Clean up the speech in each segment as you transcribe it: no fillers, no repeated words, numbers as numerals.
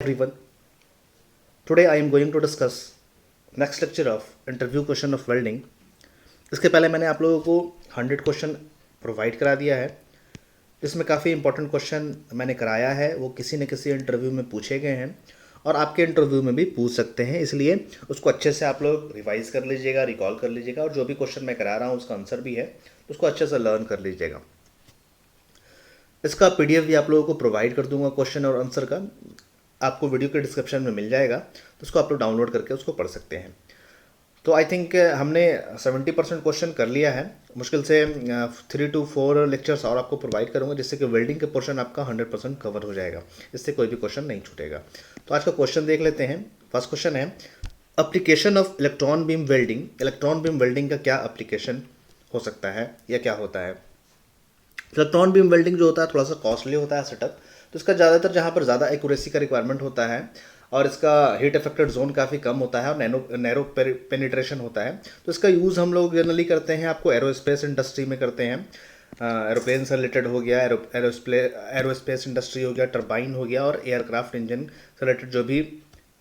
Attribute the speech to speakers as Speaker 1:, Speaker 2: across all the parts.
Speaker 1: everyone. Today I am going to discuss next lecture of interview question of welding. इसके पहले मैंने आप लोगों को 100 क्वेश्चन प्रोवाइड करा दिया है, जिसमें काफ़ी इंपॉर्टेंट क्वेश्चन मैंने कराया है। वो किसी न किसी इंटरव्यू में पूछे गए हैं और आपके इंटरव्यू में भी पूछ सकते हैं, इसलिए उसको अच्छे से आप लोग रिवाइज कर लीजिएगा, रिकॉल कर लीजिएगा, और जो भी क्वेश्चन मैं करा रहा हूँ उसका आंसर भी है तो उसको अच्छे से लर्न कर लीजिएगा। इसका PDF भी आप लोगों को प्रोवाइड कर दूंगा, क्वेश्चन और आंसर का आपको वीडियो के डिस्क्रिप्शन में मिल जाएगा, तो उसको आप लोग डाउनलोड करके उसको पढ़ सकते हैं। तो आई थिंक हमने 70% क्वेश्चन कर लिया है। मुश्किल से 3 to 4 लेक्चर्स और आपको प्रोवाइड करूंगा, जिससे कि वेल्डिंग का पोर्शन आपका 100% कवर हो जाएगा, इससे कोई भी क्वेश्चन नहीं छूटेगा। तो आज का क्वेश्चन देख लेते हैं। फर्स्ट क्वेश्चन है application of electron beam welding. Electron beam welding का क्या एप्लीकेशन हो सकता है या क्या होता है? इलेक्ट्रॉन बीम वेल्डिंग जो होता है थोड़ा सा कॉस्टली होता है सेटअप, तो इसका ज़्यादातर जहाँ पर ज़्यादा एक्यूरेसी का रिक्वायरमेंट होता है और इसका हीट अफेक्टेड जोन काफ़ी कम होता है और नैरो पेनिट्रेशन होता है, तो इसका यूज़ हम लोग जनरली करते हैं, आपको एरोस्पेस इंडस्ट्री में करते हैं। एरोप्लेन से रिलेटेड हो गया, एरोस्पेस इंडस्ट्री हो गया, टरबाइन हो गया, और एयरक्राफ्ट इंजन से रिलेटेड जो भी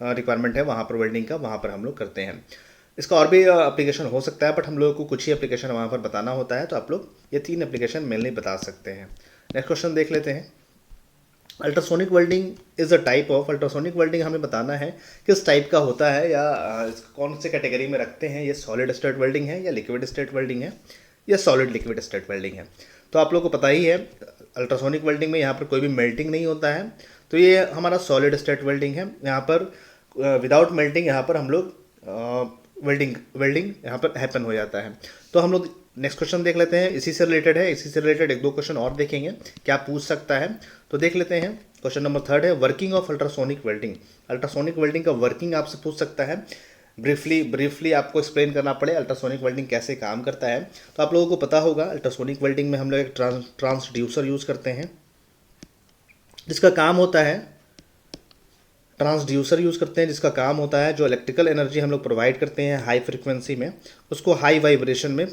Speaker 1: रिक्वायरमेंट है वहाँ पर वेल्डिंग का वहाँ पर हम लोग करते हैं। इसका और भी एप्लीकेशन हो सकता है, बट हम लोगों को कुछ ही एप्लीकेशन वहाँ पर बताना होता है, तो आप लोग ये 3 एप्लीकेशन मेनली बता सकते हैं। नेक्स्ट क्वेश्चन देख लेते हैं। Ultrasonic welding is a type of. Ultrasonic welding हमें बताना है किस टाइप का होता है या इसको कौन से कैटेगरी में रखते हैं। ये सॉलिड स्टेट वेल्डिंग है या लिक्विड स्टेट वेल्डिंग है या सॉलिड लिक्विड स्टेट वेल्डिंग है। तो आप लोग को पता ही है अल्ट्रासोनिक वेल्डिंग में यहाँ पर कोई भी मेल्टिंग नहीं होता है, तो ये हमारा सॉलिड स्टेट वेल्डिंग है। यहाँ पर विदाउट मेल्टिंग यहाँ पर हम लोग वेल्डिंग यहाँ पर हैपन हो जाता है। तो हम लोग नेक्स्ट क्वेश्चन देख लेते हैं, इसी से रिलेटेड है। इसी से रिलेटेड 1-2 क्वेश्चन और देखेंगे क्या पूछ सकता है, तो देख लेते हैं। क्वेश्चन नंबर 3 है working of ultrasonic welding. Ultrasonic welding का वर्किंग आपसे पूछ सकता है। ब्रीफली आपको एक्सप्लेन करना पड़े अल्ट्रासोनिक वेल्डिंग कैसे काम करता है। तो आप लोगों को पता होगा अल्ट्रासोनिक वेल्डिंग में हम लोग एक ट्रांसड्यूसर यूज़ करते हैं, जिसका काम होता है ट्रांसड्यूसर यूज़ करते हैं, जिसका काम होता है जो इलेक्ट्रिकल एनर्जी हम लोग प्रोवाइड करते हैं हाई फ्रिक्वेंसी में, उसको हाई वाइब्रेशन में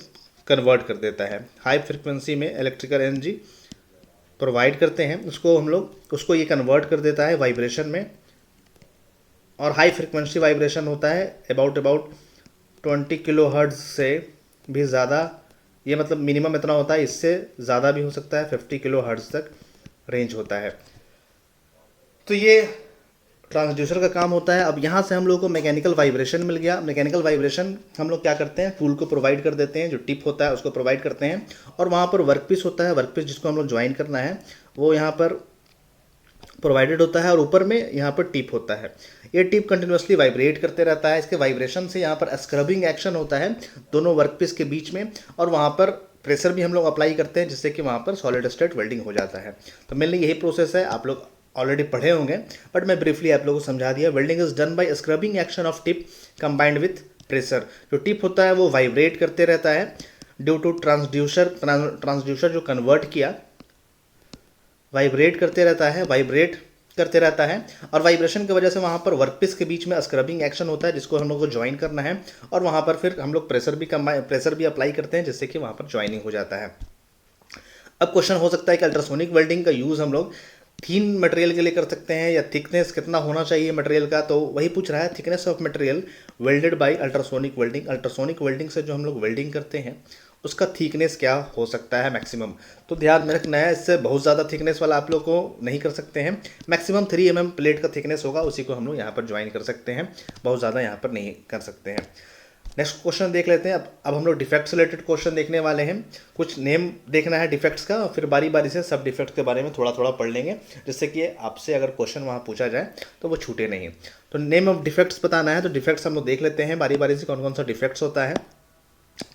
Speaker 1: कन्वर्ट कर देता है। हाई फ्रिक्वेंसी में इलेक्ट्रिकल एनर्जी प्रोवाइड करते हैं, उसको हम लोग उसको ये कन्वर्ट कर देता है वाइब्रेशन में, और हाई फ्रिक्वेंसी वाइब्रेशन होता है अबाउट 20 किलो हर्ट्ज से भी ज़्यादा। ये मतलब मिनिमम इतना होता है, इससे ज़्यादा भी हो सकता है, 50 किलो हर्ट्ज तक रेंज होता है। तो ये ट्रांसड्यूसर का काम होता है। अब यहाँ से हम लोग को मैकेनिकल वाइब्रेशन मिल गया। मैकेनिकल वाइब्रेशन हम लोग क्या करते हैं, टूल को प्रोवाइड कर देते हैं, जो टिप होता है उसको प्रोवाइड करते हैं, और वहाँ पर वर्कपीस होता है। वर्कपीस जिसको हम लोग ज्वाइन करना है वो यहाँ पर प्रोवाइडेड होता है, और ऊपर में यहाँ पर टिप होता है। ये टिप कंटिन्यूसली वाइब्रेट करते रहता है। इसके वाइब्रेशन से यहाँ पर स्क्रबिंग एक्शन होता है दोनों वर्कपीस के बीच में, और वहाँ पर प्रेशर भी हम लोग अप्लाई करते हैं, जिससे कि वहाँ पर सॉलिड स्टेट वेल्डिंग हो जाता है। तो मेनली यही प्रोसेस है, आप लोग ऑलरेडी पढ़े होंगे, बट मैं ब्रीफली आप लोगों को समझा दिया। Welding is done by scrubbing action of tip combined with pressure. जो टिप होता है वो वाइब्रेट करते रहता है ड्यू टू ट्रांसड्यूसर जो कन्वर्ट किया, वाइब्रेट करते रहता है, और वाइब्रेशन की वजह से वहाँ पर वर्कपीस के बीच में स्क्रबिंग एक्शन होता है, जिसको हम लोग को ज्वाइन करना है, और वहाँ पर फिर हम लोग प्रेशर भी अप्लाई करते हैं, जिससे कि वहाँ पर ज्वाइनिंग हो जाता है। अब क्वेश्चन हो सकता है कि अल्ट्रासोनिक वेल्डिंग का यूज़ हम लोग थिन मटेरियल के लिए कर सकते हैं, या थिकनेस कितना होना चाहिए मटेरियल का, तो वही पूछ रहा है। Thickness of material welded by ultrasonic welding. Ultrasonic welding से जो हम लोग वेल्डिंग करते हैं उसका थिकनेस क्या हो सकता है मैक्सिमम, तो ध्यान में रखना है। इससे बहुत ज़्यादा थिकनेस वाला आप लोग को नहीं कर सकते हैं। मैक्सिमम 3 mm प्लेट का थिकनेस होगा, उसी को हम लोग यहाँ पर ज्वाइन कर सकते हैं, बहुत ज़्यादा यहाँ पर नहीं कर सकते हैं। नेक्स्ट क्वेश्चन देख लेते हैं। अब हम लोग डिफेक्ट से रिलेटेड क्वेश्चन देखने वाले हैं। कुछ नेम देखना है डिफेक्ट्स का, फिर बारी बारी से सब डिफेक्ट्स के बारे में थोड़ा थोड़ा पढ़ लेंगे, जिससे कि आपसे अगर क्वेश्चन वहाँ पूछा जाए तो वो छूटे नहीं। तो नेम ऑफ डिफेक्ट्स बताना है, तो डिफेक्ट्स हम लोग देख लेते हैं बारी बारी से कौन कौन सा डिफेक्ट्स होता है।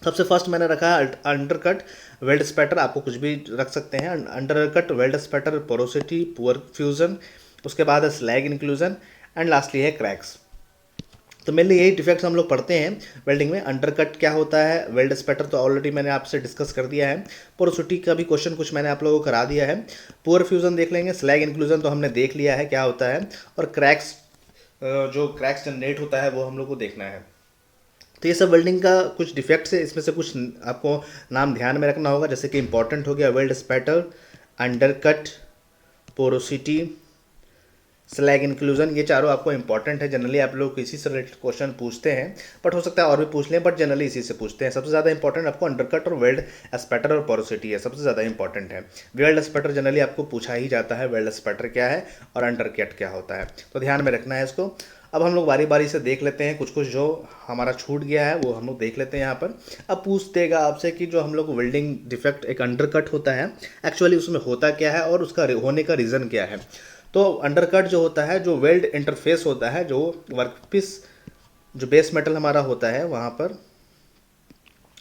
Speaker 1: सबसे फर्स्ट मैंने रखा है अंडरकट वेल्ड स्पैटर। आपको कुछ भी रख सकते हैं। Undercut weld spatter, porosity, poor fusion, उसके बाद है स्लैग इंक्लूजन, एंड लास्टली है क्रैक्स। तो मेनली यही डिफेक्ट्स हम लोग पढ़ते हैं वेल्डिंग में। अंडरकट क्या होता है, वेल्ड स्पैटर तो ऑलरेडी मैंने आपसे डिस्कस कर दिया है। पोरोसिटी का भी क्वेश्चन कुछ मैंने आप लोगों को करा दिया है। पुअर फ्यूजन देख लेंगे, स्लैग इंक्लूजन तो हमने देख लिया है क्या होता है, और क्रैक्स जो क्रैक्स जनरेट होता है वो हम लोग को देखना है। तो ये सब वेल्डिंग का कुछ डिफेक्ट्स है, इसमें से कुछ आपको नाम ध्यान में रखना होगा, जैसे कि इंपॉर्टेंट हो गया weld spatter, undercut, porosity, slag inclusion, ये चारों आपको इंपॉर्टेंट है। जनरली आप लोग इसी से रिलेटेड क्वेश्चन पूछते हैं, बट हो सकता है और भी पूछ लें, बट जनरली इसी से पूछते हैं। सबसे ज़्यादा इंपॉर्टेंट आपको अंडरकट और वेल्ड स्पैटर और पोरोसिटी है, सबसे ज़्यादा इंपॉर्टेंट है। वेल्ड स्पैटर जनरली आपको पूछा ही जाता है, वेल्ड स्पैटर क्या है और अंडरकट क्या होता है, तो ध्यान में रखना है इसको। अब हम लोग बारी बारी से देख लेते हैं, कुछ कुछ जो हमारा छूट गया है वो हम लोग देख लेते हैं यहाँ पर। अब पूछ देगा आपसे कि जो हम लोग वेल्डिंग डिफेक्ट एक अंडरकट होता है, एक्चुअली उसमें होता क्या है और उसका होने का रीज़न क्या है। तो अंडरकट जो होता है, जो वेल्ड इंटरफेस होता है, जो वर्कपीस जो बेस मेटल हमारा होता है, वहाँ पर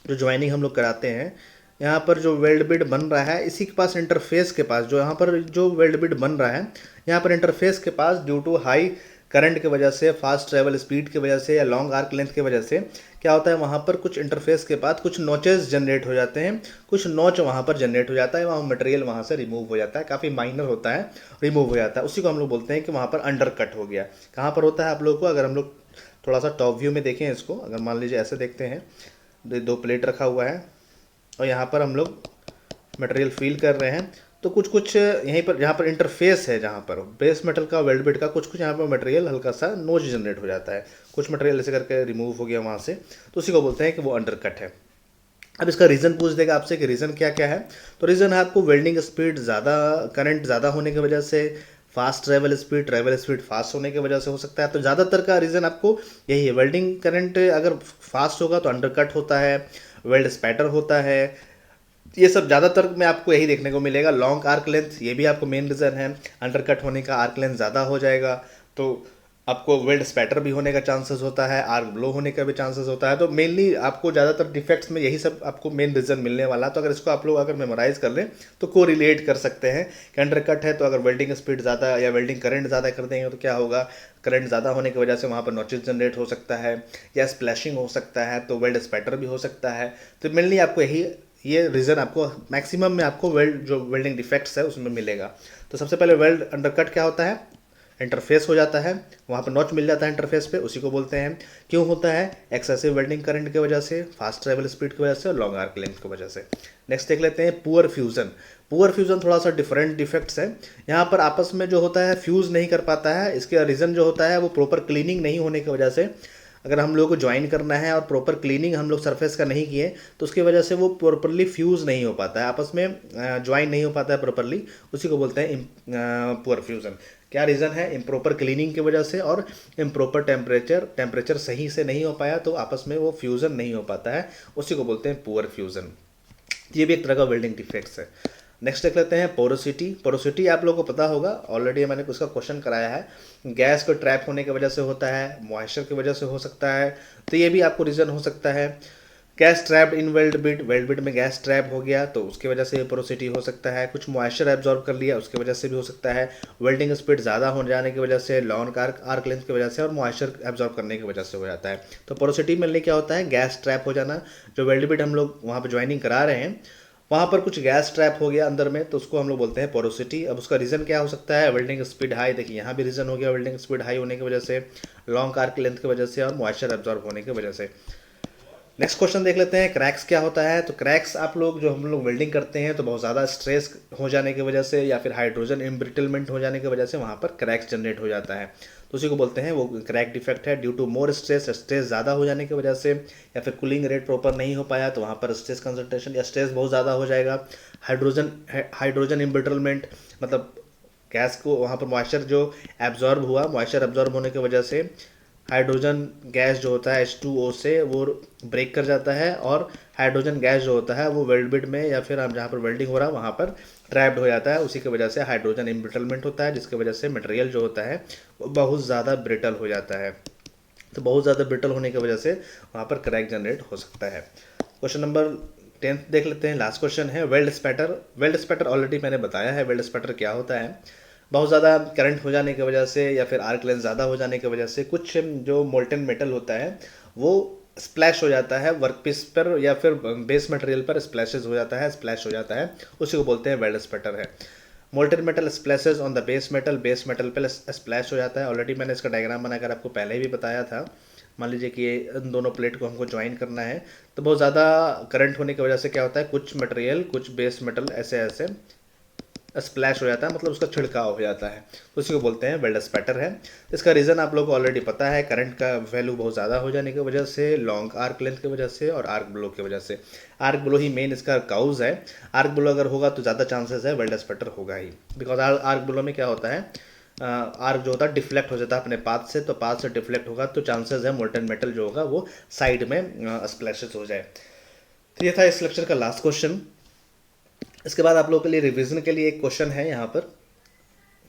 Speaker 1: जो ज्वाइनिंग हम लोग कराते हैं, यहाँ पर जो वेल्ड बिट बन रहा है, इसी के पास इंटरफेस के पास जो यहाँ पर जो वेल्ड बिट बन रहा है, यहाँ पर इंटरफेस के पास ड्यू टू हाई करंट की वजह से, फास्ट ट्रेवल स्पीड की वजह से या लॉन्ग आर्क लेंथ की वजह से क्या होता है, वहाँ पर कुछ इंटरफेस के बाद कुछ नोचेस जनरेट हो जाते हैं, कुछ नोच वहाँ पर जनरेट हो जाता है, वहाँ मटेरियल वहाँ से रिमूव हो जाता है, काफ़ी माइनर होता है, रिमूव हो जाता है, उसी को हम लोग बोलते हैं कि वहाँ पर अंडर कट हो गया। कहाँ पर होता है आप लोग को, अगर हम लोग थोड़ा सा टॉप व्यू में देखें इसको, अगर मान लीजिए ऐसे देखते हैं, दो प्लेट रखा हुआ है और यहाँ पर हम लोग मटेरियल फील कर रहे हैं, तो कुछ कुछ यहीं पर जहाँ पर इंटरफेस है, जहाँ पर बेस मेटल का वेल्ड बिट का कुछ कुछ यहाँ पर मटेरियल हल्का सा नोच जनरेट हो जाता है, कुछ मटेरियल ऐसे करके रिमूव हो गया वहाँ से, तो उसी को बोलते हैं कि वो अंडरकट है। अब इसका रीज़न पूछ देगा आपसे कि रीज़न क्या क्या है, तो रीज़न है आपको वेल्डिंग स्पीड ज़्यादा, करंट ज़्यादा होने की वजह से, फास्ट ट्रैवल स्पीड फास्ट होने की वजह से हो सकता है। तो ज़्यादातर का रीज़न आपको यही है, वेल्डिंग करंट अगर फास्ट होगा तो अंडरकट होता है, वेल्ड स्पैटर होता है, ये सब ज़्यादातर में आपको यही देखने को मिलेगा। लॉन्ग आर्क लेंथ, ये भी आपको मेन रीज़न है, अंडरकट होने का आर्क लेंथ ज़्यादा हो जाएगा तो आपको वेल्ड स्पैटर भी होने का चांसेस होता है, आर्क ब्लो होने का भी चांसेस होता है। तो मेनली आपको ज़्यादातर डिफेक्ट्स में यही सब आपको मेन रीज़न मिलने वाला है। तो अगर इसको आप लोग अगर मेमोराइज कर लें तो को रिलेट कर सकते हैं कि अंडरकट है तो अगर वेल्डिंग स्पीड ज़्यादा या वेल्डिंग करंट ज़्यादा कर देंगे तो क्या होगा, करंट ज़्यादा होने की वजह से वहाँ पर नॉचेस जनरेट हो सकता है या स्प्लैशिंग हो सकता है, तो वेल्ड स्पैटर भी हो सकता है। तो मेनली आपको यही ये रीज़न आपको मैक्सिमम में आपको वेल्ड जो वेल्डिंग डिफेक्ट्स है उसमें मिलेगा। तो सबसे पहले वेल्ड अंडरकट क्या होता है, इंटरफेस हो जाता है, वहाँ पर नॉच मिल जाता है इंटरफेस पे, उसी को बोलते हैं। क्यों होता है, एक्सेसिव वेल्डिंग करंट की वजह से, फास्ट ट्रैवल स्पीड की वजह से और लॉन्ग आर्क लेंथ की वजह से। नेक्स्ट देख लेते हैं पुअर फ्यूज़न। पुअर फ्यूज़न थोड़ा सा डिफरेंट डिफेक्ट्स है, यहाँ पर आपस में जो होता है फ्यूज़ नहीं कर पाता है। इसका रीज़न जो होता है वो प्रॉपर क्लीनिंग नहीं होने की वजह से, अगर हम लोगों को ज्वाइन करना है और प्रॉपर क्लीनिंग हम लोग सरफेस का नहीं किए तो उसकी वजह से वो प्रॉपरली फ्यूज़ नहीं हो पाता है, आपस में ज्वाइन नहीं हो पाता है प्रॉपरली, उसी को बोलते हैं पुअर फ्यूज़न। क्या रीज़न है, इम्प्रॉपर क्लीनिंग की वजह से और इम्प्रॉपर टेम्परेचर सही से नहीं हो पाया तो आपस में वो फ्यूज़न नहीं हो पाता है, उसी को बोलते हैं पुअर फ्यूज़न। ये भी एक तरह का वेल्डिंग डिफेक्ट्स है। नेक्स्ट देख लेते हैं पोरोसिटी। पोरोसिटी आप लोगों को पता होगा, ऑलरेडी मैंने उसका क्वेश्चन कराया है। गैस को ट्रैप होने की वजह से होता है, मॉइस्चर की वजह से हो सकता है, तो ये भी आपको रीज़न हो सकता है। Gas trapped in weld bit में गैस ट्रैप हो गया तो उसकी वजह से पोरोसिटी हो सकता है। कुछ मॉइस्चर एब्जॉर्ब कर लिया उसकी वजह से भी हो सकता है। वेल्डिंग स्पीड ज़्यादा हो जाने की वजह से, लॉन्ग आर्क लेंथ की वजह से और मॉइस्चर एब्जॉर्ब करने की वजह से हो जाता है। तो पोरोसिटी मिलने क्या होता है, गैस ट्रैप हो जाना। जो वेल्ड बिट हम लोग वहाँ पर ज्वाइनिंग करा रहे हैं वहाँ पर कुछ गैस ट्रैप हो गया अंदर में, तो उसको हम लोग बोलते हैं पोरोसिटी। अब उसका रीज़न क्या हो सकता है, वेल्डिंग स्पीड हाई, देखिए यहाँ भी रीज़न हो गया वेल्डिंग स्पीड हाई होने की वजह से, लॉन्ग आर्क लेंथ की वजह से और मॉइस्चर एब्जॉर्ब होने की वजह से। नेक्स्ट क्वेश्चन देख लेते हैं, क्रैक्स क्या होता है। तो क्रैक्स आप लोग जो हम लोग वेल्डिंग करते हैं तो बहुत ज़्यादा स्ट्रेस हो जाने की वजह से या फिर हाइड्रोजन इम्ब्रिटलमेंट हो जाने की वजह से वहाँ पर क्रैक्स जनरेट हो जाता है, तो उसी को बोलते हैं वो क्रैक डिफेक्ट है। ड्यू टू मोर स्ट्रेस ज़्यादा हो जाने की वजह से या फिर कूलिंग रेट प्रॉपर नहीं हो पाया तो वहाँ पर स्ट्रेस कंसंट्रेशन या स्ट्रेस बहुत ज़्यादा हो जाएगा। हाइड्रोजन इम्ब्रिटलमेंट मतलब गैस को वहाँ पर मॉइस्चर जो एब्जॉर्ब हुआ, मॉइस्चर एब्जॉर्ब होने की वजह से हाइड्रोजन गैस जो होता है H2O से वो ब्रेक कर जाता है और हाइड्रोजन गैस जो होता है वो वेल्ड बिट में या फिर हम जहाँ पर वेल्डिंग हो रहा है वहाँ पर ट्रैप्ड हो जाता है। उसी की वजह से हाइड्रोजन इम्ब्रिटलमेंट होता है जिसकी वजह से मटेरियल जो होता है वो बहुत ज़्यादा ब्रिटल हो जाता है। तो बहुत ज़्यादा ब्रिटल होने की वजह से वहाँ पर क्रैक जनरेट हो सकता है। क्वेश्चन नंबर 10 देख लेते हैं, लास्ट क्वेश्चन है weld spatter. Weld spatter already मैंने बताया है वेल्ड स्पैटर क्या होता है। बहुत ज़्यादा करंट हो जाने की वजह से या फिर आर्क लेंथ ज़्यादा हो जाने की वजह से कुछ जो मोल्टन मेटल होता है वो स्प्लैश हो जाता है वर्कपीस पर या फिर बेस मटेरियल पर स्प्लैशेस हो जाता है, स्प्लैश हो जाता है, उसी को बोलते हैं वेल्ड स्पैटर है। Molten metal splashes on the base metal पर स्प्लैश हो जाता है। ऑलरेडी मैंने इसका डायग्राम बनाकर आपको पहले ही भी बताया था। मान लीजिए कि इन दोनों प्लेट को हमको ज्वाइन करना है तो बहुत ज़्यादा करंट होने की वजह से क्या होता है, कुछ मटेरियल कुछ बेस मेटल ऐसे ऐसे स्प्लैश हो जाता है, मतलब उसका छिड़काव हो जाता है, तो उसी को बोलते हैं वेल्ड स्पैटर है। इसका रीज़न आप लोगों को ऑलरेडी पता है, करंट का वैल्यू बहुत ज़्यादा हो जाने की वजह से, लॉन्ग आर्क लेंथ की वजह से और आर्क ब्लो की वजह से। आर्क ब्लो ही मेन इसका काउज है। आर्क ब्लो अगर होगा तो ज़्यादा चांसेस है वेल्ड स्पैटर होगा ही, बिकॉज आर्क ब्लो में क्या होता है, आर्क जो होता है डिफ्लेक्ट हो जाता है अपने पाथ से, तो पाथ से डिफ्लेक्ट होगा तो चांसेस है मोल्टन मेटल जो होगा वो साइड में स्प्लैशेस हो जाए। तो ये था इस लेक्चर का लास्ट क्वेश्चन। इसके बाद आप लोगों के लिए रिवीजन के लिए एक क्वेश्चन है यहाँ पर।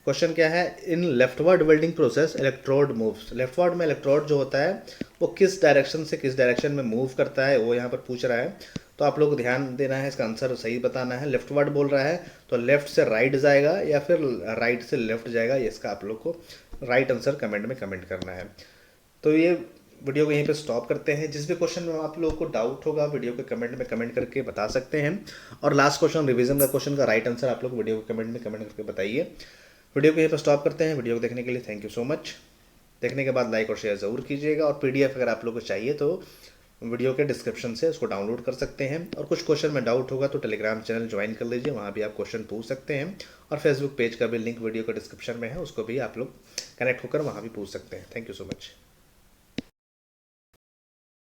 Speaker 1: क्वेश्चन क्या है, in leftward welding process electrode moves. Leftward में इलेक्ट्रोड जो होता है वो किस डायरेक्शन से किस डायरेक्शन में मूव करता है, वो यहाँ पर पूछ रहा है। तो आप लोग को ध्यान देना है, इसका आंसर सही बताना है। लेफ्टवर्ड बोल रहा है तो लेफ्ट से राइट जाएगा या फिर राइट से लेफ्ट जाएगा, ये इसका आप लोग को राइट आंसर कमेंट में कमेंट करना है। तो ये वीडियो को यहीं पे स्टॉप करते हैं। जिस भी क्वेश्चन में आप लोगों को डाउट होगा वीडियो के कमेंट में कमेंट करके बता सकते हैं। और लास्ट क्वेश्चन रिवीजन का क्वेश्चन का राइट आंसर आप लोग वीडियो के कमेंट में कमेंट करके बताइए। वीडियो को यहीं पर स्टॉप करते हैं। वीडियो को देखने के लिए थैंक यू सो मच। देखने के बाद लाइक और शेयर ज़रूर कीजिएगा, और पीडीएफ अगर आप लोग को चाहिए तो वीडियो के डिस्क्रिप्शन से उसको डाउनलोड कर सकते हैं। और कुछ क्वेश्चन में डाउट होगा तो टेलीग्राम चैनल ज्वाइन कर लीजिए, वहाँ भी आप क्वेश्चन पूछ सकते हैं। और फेसबुक पेज का भी लिंक वीडियो के डिस्क्रिप्शन में है, उसको भी आप लोग कनेक्ट होकर वहाँ भी पूछ सकते हैं। Thank you so much.